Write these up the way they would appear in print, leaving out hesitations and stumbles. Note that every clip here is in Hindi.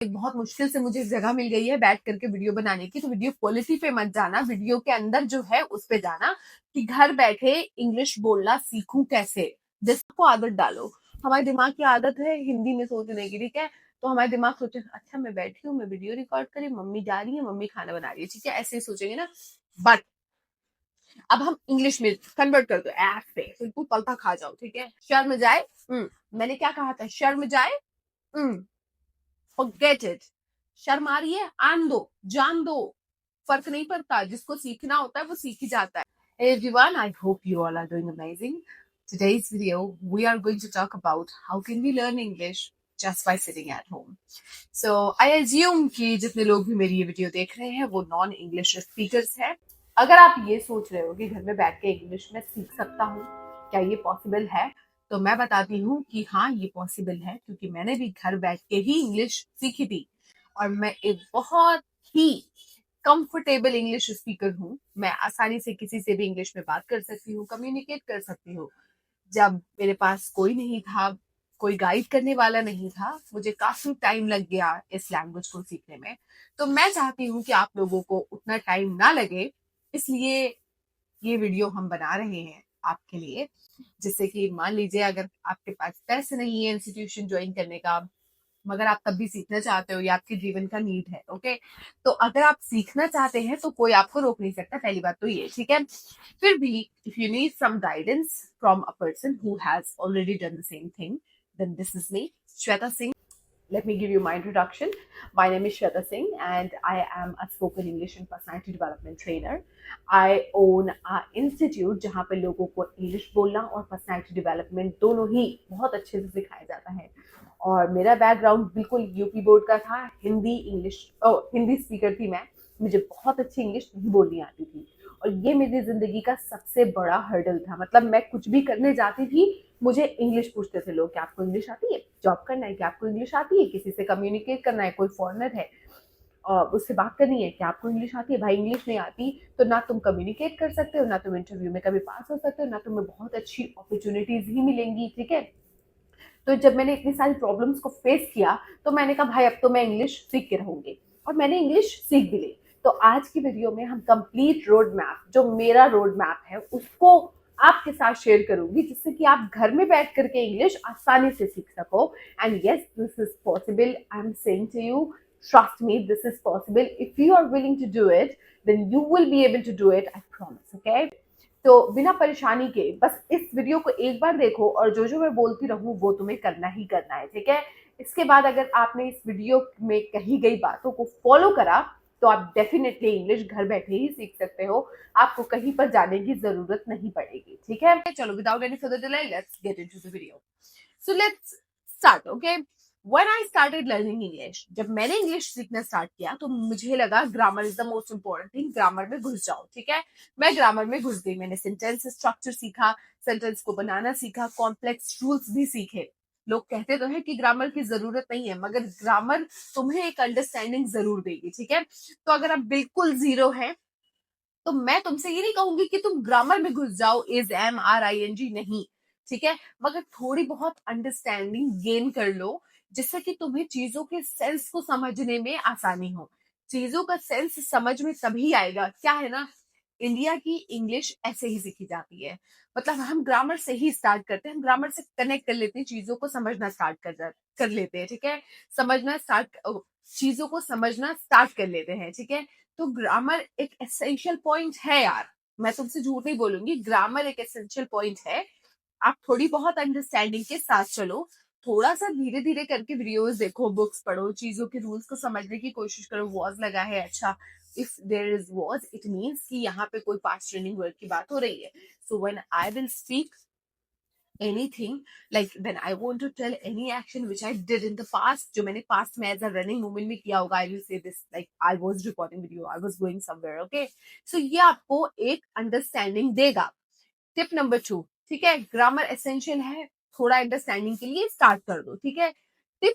एक बहुत मुश्किल से मुझे जगह मिल गई है बैठ करके वीडियो बनाने की, तो वीडियो क्वालिटी पे मत जाना, वीडियो के अंदर जो है उस पे जाना कि घर बैठे इंग्लिश बोलना सीखूं कैसे, जिसको आदत डालो। हमारे दिमाग की आदत है हिंदी में सोचने की, ठीक है, तो हमारे दिमाग सोचे अच्छा मैं बैठी हूँ, मैं वीडियो रिकॉर्ड करी, मम्मी जा रही है, मम्मी खाना बना रही है, ठीक है, ऐसे ही सोचेंगे ना। बट अब हम इंग्लिश में कन्वर्ट कर दो ऐप पे, बिल्कुल पलटा खा जाओ, ठीक है। शर्म जाए, मैंने क्या कहा था, शर्म जाए, फॉरगेट इट। शर्म आ रही है, आन दो, जान दो, फर्क नहीं पड़ता, जिसको सीखना होता है वो सीख ही जाता है। Hey everyone, I hope you all are doing amazing. Today's video, we are going to talk about how can we learn English just by sitting at home. So I assume कि जितने लोग भी मेरी ये वीडियो देख रहे हैं वो नॉन इंग्लिश स्पीकर्स हैं। अगर आप ये सोच रहे हो कि घर में बैठ के इंग्लिश में सीख सकता हूँ, क्या ये पॉसिबल है, तो मैं बताती हूँ कि हाँ ये पॉसिबल है, क्योंकि मैंने भी घर बैठ के ही इंग्लिश सीखी थी और मैं एक बहुत ही कंफर्टेबल इंग्लिश स्पीकर हूँ। मैं आसानी से किसी से भी इंग्लिश में बात कर सकती हूँ, कम्युनिकेट कर सकती हूँ। जब मेरे पास कोई नहीं था, कोई गाइड करने वाला नहीं था, मुझे काफी टाइम लग गया इस लैंग्वेज को सीखने में। तो मैं चाहती हूँ कि आप लोगों को उतना टाइम ना लगे, इसलिए ये वीडियो हम बना रहे हैं आपके लिए। जिससे कि मान लीजिए अगर आपके पास पैसे नहीं है इंस्टीट्यूशन ज्वाइन करने का, मगर आप तब भी सीखना चाहते हो, या आपके जीवन का नीड है, ओके, तो अगर आप सीखना चाहते हैं तो कोई आपको रोक नहीं सकता, पहली बात तो ये, ठीक है। फिर भी if you need some guidance from a person who has already done the same thing, then this is me, Shweta Singh. Let me give you my introduction. My name is Shweta Singh and I am a spoken English and personality development trainer. I own a institute जहाँ पे लोगों को इंग्लिश बोलना और पर्सनैलिटी डेवलपमेंट दोनों ही बहुत अच्छे से सिखाया जाता है। और मेरा बैकग्राउंड बिल्कुल यूपी बोर्ड का था, हिंदी स्पीकर थी मैं, मुझे बहुत अच्छी इंग्लिश नहीं बोलनी आती थी और ये मेरी जिंदगी का सबसे बड़ा हर्डल था। मतलब मैं कुछ भी करने जाती थी, मुझे इंग्लिश पूछते थे लोग, क्या आपको इंग्लिश आती है, जॉब करना है क्या आपको इंग्लिश आती है, किसी से कम्युनिकेट करना है, कोई फॉरेनर है उससे बात करनी है क्या आपको इंग्लिश आती है, भाई इंग्लिश नहीं आती तो ना तुम कम्युनिकेट कर सकते हो, ना तुम इंटरव्यू में कभी पास हो सकते हो, ना तुम्हें बहुत अच्छी अपॉर्चुनिटीज ही मिलेंगी, ठीक है। तो जब मैंने इतनी सारी प्रॉब्लम्स को फेस किया तो मैंने कहा भाई अब तो मैं इंग्लिश सीख के रहूंगी, और मैंने इंग्लिश सीख भी ली। तो आज की वीडियो में हम कंप्लीट रोड मैप, जो मेरा रोड मैप है, उसको आपके साथ शेयर करूंगी, जिससे कि आप घर में बैठ करके इंग्लिश आसानी से सीख सको। And yes, this is possible, I am saying to you, trust me, this is possible. If you are willing to do it, then you will be able to do it, I promise, okay. तो बिना परेशानी के बस इस वीडियो को एक बार देखो और जो जो मैं बोलती रहूं वो तुम्हें करना ही करना है, ठीक है। इसके बाद अगर आपने इस वीडियो में कही गई बातों को फॉलो करा तो आप डेफिनेटली इंग्लिश घर बैठे ही सीख सकते हो, आपको कहीं पर जाने की जरूरत नहीं पड़ेगी, ठीक है। चलो without any further delay let's get into the video. So let's start, okay. When I started learning English, जब मैंने इंग्लिश सीखना स्टार्ट किया तो मुझे लगा grammar is the most important thing, grammar में घुस जाओ, ठीक है। मैं ग्रामर में घुस गई, मैंने सेंटेंस स्ट्रक्चर सीखा, सेंटेंस को बनाना सीखा, कॉम्प्लेक्स रूल्स भी सीखे। लोग कहते तो हैं कि ग्रामर की जरूरत नहीं है, मगर ग्रामर तुम्हें एक अंडरस्टैंडिंग जरूर देगी, ठीक है। तो अगर आप बिल्कुल जीरो हैं तो मैं तुमसे ये नहीं कहूंगी कि तुम ग्रामर में घुस जाओ, is am are I N G नहीं, ठीक है, मगर थोड़ी बहुत अंडरस्टैंडिंग गेन कर लो, जिससे कि तुम्हें चीजों के सेंस को समझने में आसानी हो। चीजों का सेंस समझ में तभी आएगा, क्या है ना, इंडिया की इंग्लिश ऐसे ही सीखी जाती है। मतलब हम ग्रामर से ही स्टार्ट करते हैं, हम ग्रामर से कनेक्ट कर लेते हैं, चीजों को समझना स्टार्ट कर लेते हैं, ठीक है। समझना स्टार्ट चीजों को समझना स्टार्ट कर लेते हैं, ठीक है। तो ग्रामर एक एसेंशियल पॉइंट है यार, मैं तुमसे झूठ नहीं बोलूंगी, ग्रामर एक एसेंशियल पॉइंट है। आप थोड़ी बहुत अंडरस्टैंडिंग के साथ चलो, थोड़ा सा धीरे धीरे करके वीडियोस देखो, बुक्स पढ़ो, चीजों के रूल्स को समझने की कोशिश करो। वॉज लगा है, अच्छा, if there is was it means कि यहाँ पे कोई पास्ट ट्रेनिंग वर्ड की बात हो रही है। So when I will speak anything, like when I want to tell any action which I did in the past, जो मैंने past में as a running moment में किया होगा, I will say this like I was recording video, I was going somewhere, okay। So ये आपको एक अंडरस्टैंडिंग देगा। टिप नंबर 2, ठीक है, ग्रामर एसेंशियल है, थोड़ा अंडरस्टैंडिंग के लिए स्टार्ट कर दो, ठीक है। टिप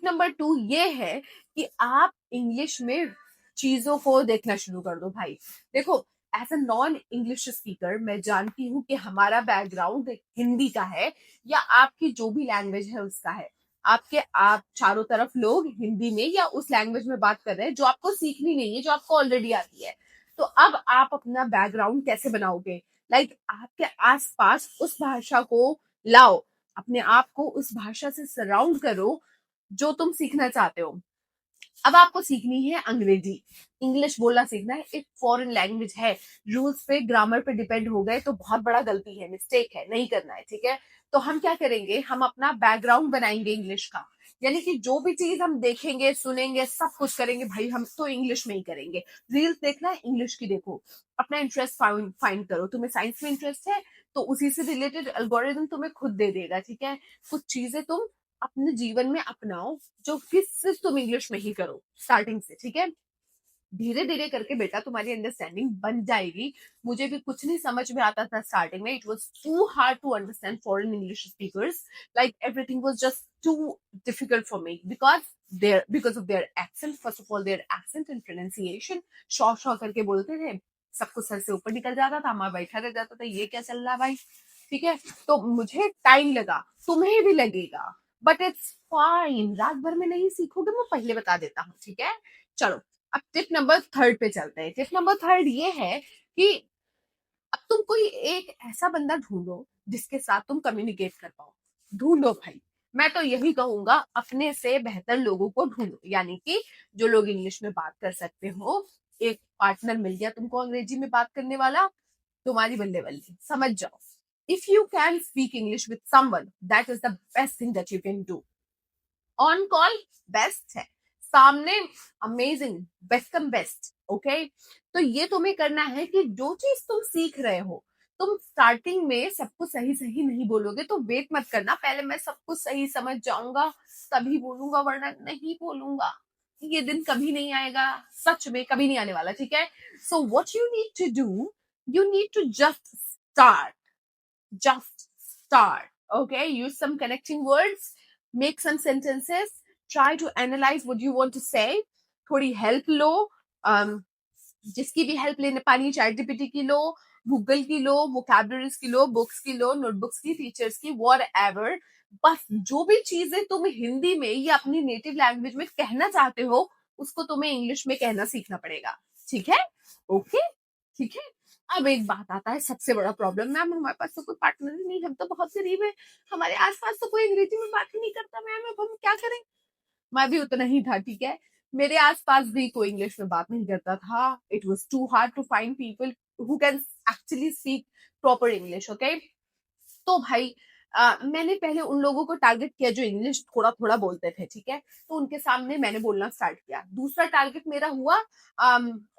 नंबर 2 ये है कि आप इंग्लिश में चीजों को देखना शुरू कर दो भाई। देखो, as a non English speaker मैं जानती हूँ कि हमारा बैकग्राउंड हिंदी का है या आपकी जो भी लैंग्वेज है उसका है। आपके आप चारों तरफ लोग हिंदी में या उस लैंग्वेज में बात कर रहे हैं जो आपको सीखनी नहीं है, जो आपको ऑलरेडी आती है। तो अब आप अपना बैकग्राउंड कैसे बनाओगे? आपके आसपास उस भाषा को लाओ, अपने आप को उस भाषा से सराउंड करो जो तुम सीखना चाहते हो। अब आपको सीखनी है अंग्रेजी, इंग्लिश बोलना सीखना है, एक फॉरेन लैंग्वेज है, रूल्स पे ग्रामर पे डिपेंड हो गए तो बहुत बड़ा गलती है, मिस्टेक है, नहीं करना है, ठीक है। तो हम क्या करेंगे, हम अपना बैकग्राउंड बनाएंगे इंग्लिश का, यानी कि जो भी चीज हम देखेंगे सुनेंगे सब कुछ करेंगे भाई हम तो इंग्लिश में ही करेंगे। रील्स देखना है इंग्लिश की देखो, अपना इंटरेस्ट फाइंड करो, तुम्हें साइंस में इंटरेस्ट है तो उसी से रिलेटेड एल्गोरिदम तुम्हें खुद दे देगा, ठीक है। कुछ चीजें तुम अपने जीवन में अपनाओ जो कि सिर्फ तुम इंग्लिश में ही करो स्टार्टिंग से, ठीक है। धीरे धीरे करके बेटा तुम्हारी अंडरस्टैंडिंग बन जाएगी। मुझे भी कुछ नहीं समझ में आता था स्टार्टिंग में, it was too hard to understand foreign English speakers, like everything was just too difficult for me because of their accent, first of all their accent and pronunciation, शॉ शॉ करके बोलते थे, सब कुछ सर से ऊपर निकल जाता था, मैं बैठा रह जाता था, ये क्या चल रहा है भाई, ठीक है। तो मुझे टाइम लगा, तुम्हें भी लगेगा, बट इट्स फाइन, रात भर में नहीं सीखोगे, मैं पहले बता देता हूँ, ठीक है। चलो अब टिप नंबर थर्ड पे चलते हैं। टिप नंबर थर्ड ये है कि अब तुम कोई एक ऐसा बंदा ढूंढो जिसके साथ तुम कम्युनिकेट कर पाओ। ढूंढो भाई, मैं तो यही कहूंगा अपने से बेहतर लोगों को ढूंढो, यानी कि जो लोग इंग्लिश में बात कर सकते हो। एक पार्टनर मिल गया तुमको अंग्रेजी में बात करने वाला, तुम्हारी बल्ले बल्ले, समझ जाओ। If you can speak English with someone, that is the best thing that you can do. On call best है, सामने अमेजिंग, बेस्ट कम बेस्ट, ओके। तो ये तुम्हें करना है कि जो चीज तुम सीख रहे हो, तुम स्टार्टिंग में सब कुछ सही सही नहीं बोलोगे तो वेट मत करना, पहले मैं सब कुछ सही समझ जाऊंगा तभी बोलूंगा वरना नहीं बोलूंगा। ये दिन कभी नहीं आएगा, सच में कभी नहीं आने वाला, ठीक है। So what you need to do, you need to just start, okay, use some connecting words, make some sentences, try to analyze what you want to say, थोड़ी हेल्प लो, जिसकी भी हेल्प लेने पानी, चैट जीपीटी की लो, गूगल की लो, वोकैबुलरीज की लो, बुक्स की लो, नोटबुक्स की, टीचर्स की, व्हाटएवर। बस जो भी चीजें तुम हिंदी में या अपनी नेटिव लैंग्वेज में कहना चाहते हो उसको तुम्हें इंग्लिश में कहना सीखना पड़ेगा, ठीक है, ओके, ठीक है। अब एक बात आता है सबसे बड़ा प्रॉब्लम, मैम हमारे पास तो कोई पार्टनर ही नहीं, हम तो बहुत गरीब है, हमारे आसपास तो कोई अंग्रेजी में बात ही नहीं करता मैम, अब हम क्या करें। मैं भी उतना ही था, ठीक है, मेरे आसपास भी कोई इंग्लिश में बात नहीं करता था। It was too hard to find people who can actually speak proper English, okay. तो भाई मैंने पहले उन लोगों को टारगेट किया जो इंग्लिश थोड़ा थोड़ा बोलते थे, ठीक है, तो उनके सामने मैंने बोलना स्टार्ट किया। दूसरा टारगेट मेरा हुआ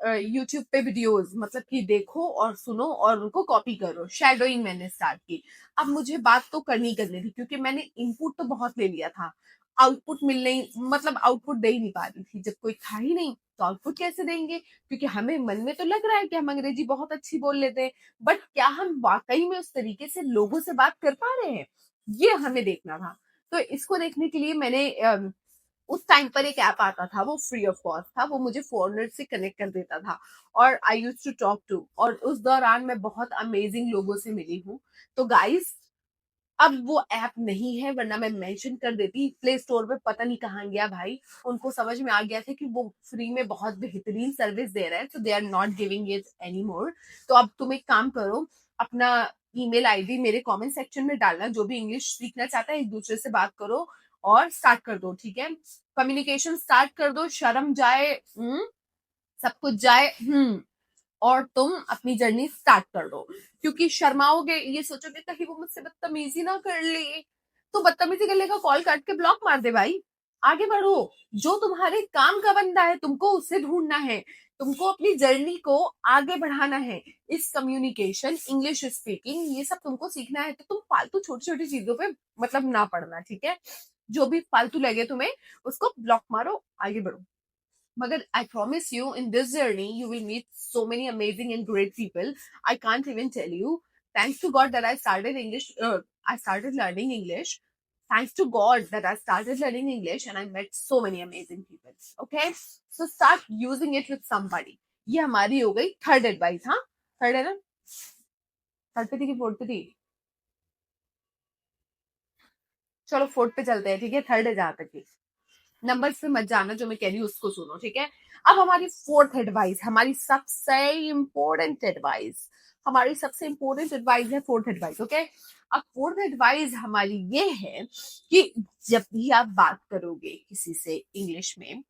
यूट्यूब पे वीडियोस, मतलब कि देखो और सुनो और उनको कॉपी करो, शेडोइंग मैंने स्टार्ट की। अब मुझे बात तो करनी करनी थी क्योंकि मैंने इनपुट तो बहुत ले लिया था, आउटपुट मिल नहीं, मतलब आउटपुट दे ही नहीं पा रही थी, जब कोई था ही नहीं तो आउटपुट कैसे देंगे, क्योंकि हमें मन में तो लग रहा है कि हम अंग्रेजी बहुत अच्छी बोल लेते हैं, बट क्या हम वाकई में उस तरीके से लोगों से बात कर पा रहे हैं, ये हमें देखना था। तो इसको देखने के लिए मैंने उस टाइम पर एक ऐप आता था, वो फ्री ऑफ कॉस्ट था, वो मुझे फॉरनर से कनेक्ट कर देता था और आई यूज टू टॉक टू, और उस दौरान मैं बहुत अमेजिंग लोगों से मिली हूँ। तो गाइस अब वो ऐप नहीं है, वरना मैं मेंशन कर देती, प्ले स्टोर पे पता नहीं कहाँ गया भाई, उनको समझ में आ गया था कि वो फ्री में बहुत बेहतरीन सर्विस दे रहे हैं, तो they are not giving it any more. तो अब तुम एक काम करो, अपना ईमेल आईडी मेरे कमेंट सेक्शन में डालना, जो भी इंग्लिश सीखना चाहता है एक दूसरे से बात करो और स्टार्ट कर दो, ठीक है, कम्युनिकेशन स्टार्ट कर दो, शर्म जाए, सब कुछ जाए, और तुम अपनी जर्नी स्टार्ट कर दो, क्योंकि शर्माओगे, ये सोचोगे कहीं वो मुझसे बदतमीजी ना कर ले, तो बदतमीजी कर लेगा, कॉल काट के ब्लॉक मार दे भाई, आगे बढ़ो। जो तुम्हारे काम का बंदा है तुमको उससे ढूंढना है, तुमको अपनी जर्नी को आगे बढ़ाना है, इस कम्युनिकेशन, इंग्लिश स्पीकिंग, ये सब तुमको सीखना है, तो तुम फालतू छोटी छोटी चीजों पे मतलब ना पड़ना, ठीक है, जो भी फालतू लगे तुम्हें उसको ब्लॉक मारो, आगे बढ़ो। Magar, I promise you, in this journey, you will meet so many amazing and great people. I can't even tell you. Thanks to God that I started English. I started learning English. Thanks to God that I started learning English, and I met so many amazing people. Okay, so start using it with somebody. ये हमारी हो गई थर्ड एडवाइस, हाँ, थर्ड है ना, थर्ड पे थी कि फोर्थ पे थी, चलो फोर्थ पे चलते हैं, ठीक है, थर्ड है जहां तक की, नंबर पे मत जाना, जो मैं कह रही हूँ उसको सुनो, ठीक है। अब हमारी फोर्थ एडवाइस, हमारी सबसे इंपॉर्टेंट एडवाइस, हमारी सबसे इंपॉर्टेंट एडवाइस है फोर्थ एडवाइस, ओके। अब फोर्थ एडवाइस हमारी ये है कि जब भी आप बात करोगे किसी से इंग्लिश में,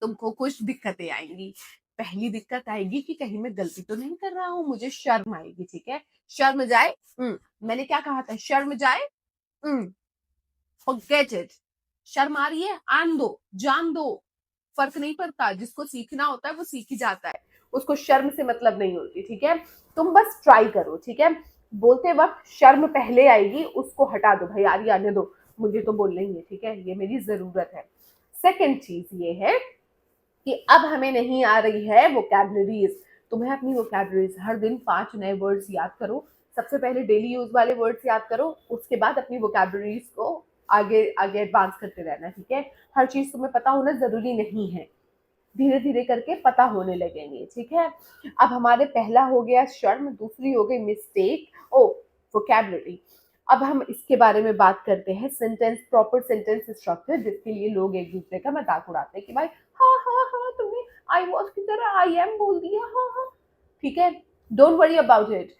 तुमको कुछ दिक्कतें आएंगी। पहली दिक्कत आएगी कि कहीं मैं गलती तो नहीं कर रहा हूँ, मुझे शर्म आएगी, ठीक है। शर्म जाए, मैंने क्या कहा था, शर्म जाए, फॉरगेट इट। शर्म आ रही है, आन दो, जान दो, फर्क नहीं पड़ता, जिसको सीखना होता है वो सीख ही जाता है, उसको शर्म से मतलब नहीं होती, ठीक है। तुम बस ट्राई करो, ठीक है। बोलते वक्त शर्म पहले आएगी, उसको हटा दो, भाई यार आने दो, मुझे तो बोलना ही है, ठीक है, ये मेरी जरूरत है। सेकेंड चीज ये है कि अब हमें नहीं आ रही है वोकैबुलरीज, तुम्हें अपनी वोकैबुलरीज हर दिन 5 नए वर्ड्स याद करो। सबसे पहले डेली यूज वाले वर्ड्स याद करो, उसके बाद अपनी वोकैबुलरीज को आगे आगे एडवांस करते रहना, ठीक है। हर चीज तुम्हें पता होना जरूरी नहीं है, धीरे धीरे करके पता होने लगेंगे, ठीक है। अब हमारे पहला हो गया शर्म, दूसरी हो गई मिस्टेक, ओ वोकैबुलरी। अब हम इसके बारे में बात करते हैं, सेंटेंस, प्रॉपर सेंटेंस स्ट्रक्चर, जिसके लिए लोग एक दूसरे का मजाक उड़ाते हैं कि भाई हाँ हाँ हाँ तुमने आई वॉज की तरह आई एम बोल दिया, हाँ हाँ, ठीक है। Don't worry about it.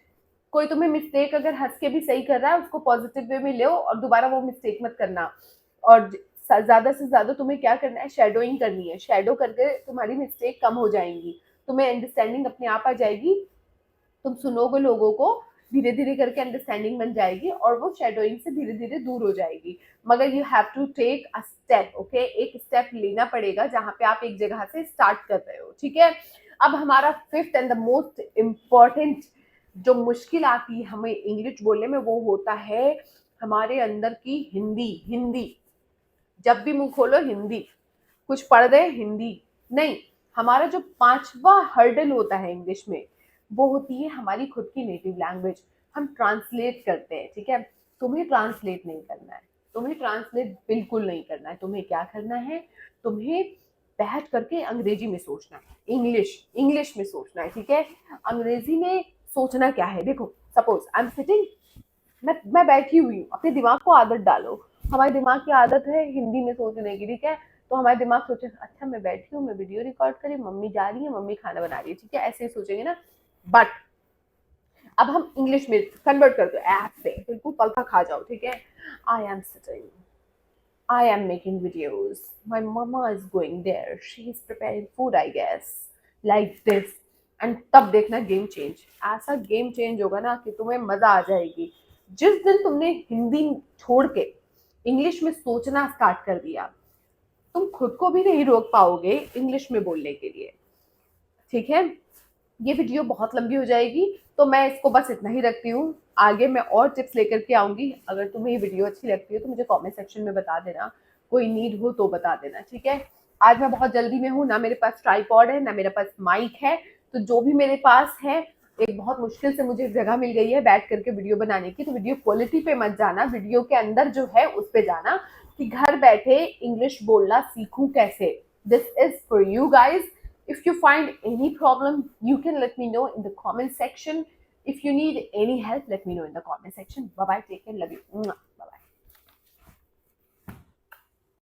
कोई तुम्हें मिस्टेक अगर हंस के भी सही कर रहा है, उसको पॉजिटिव वे में लो और दोबारा वो मिस्टेक मत करना। और ज्यादा से ज्यादा तुम्हें क्या करना है, शेडोइंग करनी है, शेडो करके तुम्हारी मिस्टेक कम हो जाएंगी, तुम्हें अंडरस्टैंडिंग अपने आप आ जाएगी, तुम सुनोगे लोगों को, धीरे धीरे करके अंडरस्टैंडिंग बन जाएगी और वो शेडोइंग से धीरे धीरे दूर हो जाएगी। मगर you have to take a step, okay, एक स्टेप लेना पड़ेगा जहां पे आप एक जगह से स्टार्ट कर रहे हो, ठीक है। अब हमारा fifth and the most important जो मुश्किल आती है हमें इंग्लिश बोलने में, वो होता है हमारे अंदर की हिंदी। हिंदी जब भी मुंह खोलो हिंदी, कुछ पढ़ रहे हिंदी नहीं। हमारा जो पांचवा हर्डल होता है इंग्लिश में, वो होती है हमारी खुद की नेटिव लैंग्वेज। हम ट्रांसलेट करते हैं, ठीक है। तुम्हें ट्रांसलेट नहीं करना है, तुम्हें ट्रांसलेट बिल्कुल नहीं करना है। तुम्हें क्या करना है, तुम्हें बैठ करके अंग्रेजी में सोचना है, इंग्लिश इंग्लिश में सोचना है, ठीक है। अंग्रेजी में सोचना क्या है, देखो सपोज आई एम सिटिंग, मैं बैठी हुई हूँ, अपने दिमाग को आदत डालो। हमारे दिमाग की आदत है हिंदी में सोचने की, ठीक है। तो हमारे दिमाग सोचे अच्छा मैं बैठी हूँ, मैं वीडियो रिकॉर्ड करी, मम्मी जा रही है, मम्मी खाना बना रही है, ठीक है, ऐसे ही सोचेंगे ना। बट अब हम इंग्लिश में कन्वर्ट कर दो ऐप से, बिल्कुल पलका खा जाओ, ठीक है। I am sitting, I am making videos. My mama is going there. She is preparing food, I guess. Like this. And तब देखना गेम चेंज, ऐसा गेम चेंज होगा ना कि तुम्हें मजा आ जाएगी। जिस दिन तुमने हिंदी छोड़ के इंग्लिश में सोचना स्टार्ट कर दिया, तुम खुद को भी नहीं रोक पाओगे इंग्लिश में बोलने के लिए, ठीक है। ये वीडियो बहुत लंबी हो जाएगी, तो मैं इसको बस इतना ही रखती हूँ। आगे मैं और टिप्स लेकर के आऊंगी। अगर तुम्हें ये वीडियो अच्छी लगती है तो मुझे कमेंट सेक्शन में बता देना, कोई नीड हो तो बता देना, ठीक है। आज मैं बहुत जल्दी में हूँ, ना मेरे पास ट्राइपॉड है, ना मेरे पास माइक है, तो जो भी मेरे पास है, एक बहुत मुश्किल से मुझे जगह मिल गई है बैठ करके वीडियो बनाने की। तो वीडियो क्वालिटी पे मत जाना, वीडियो के अंदर जो है उस पे जाना कि घर बैठे इंग्लिश बोलना सीखूं कैसे। This is for you guys. If you find any problem, you can let me know in the comment section. If you need any help, let me know in the comment section. Bye bye. Take care. Love you.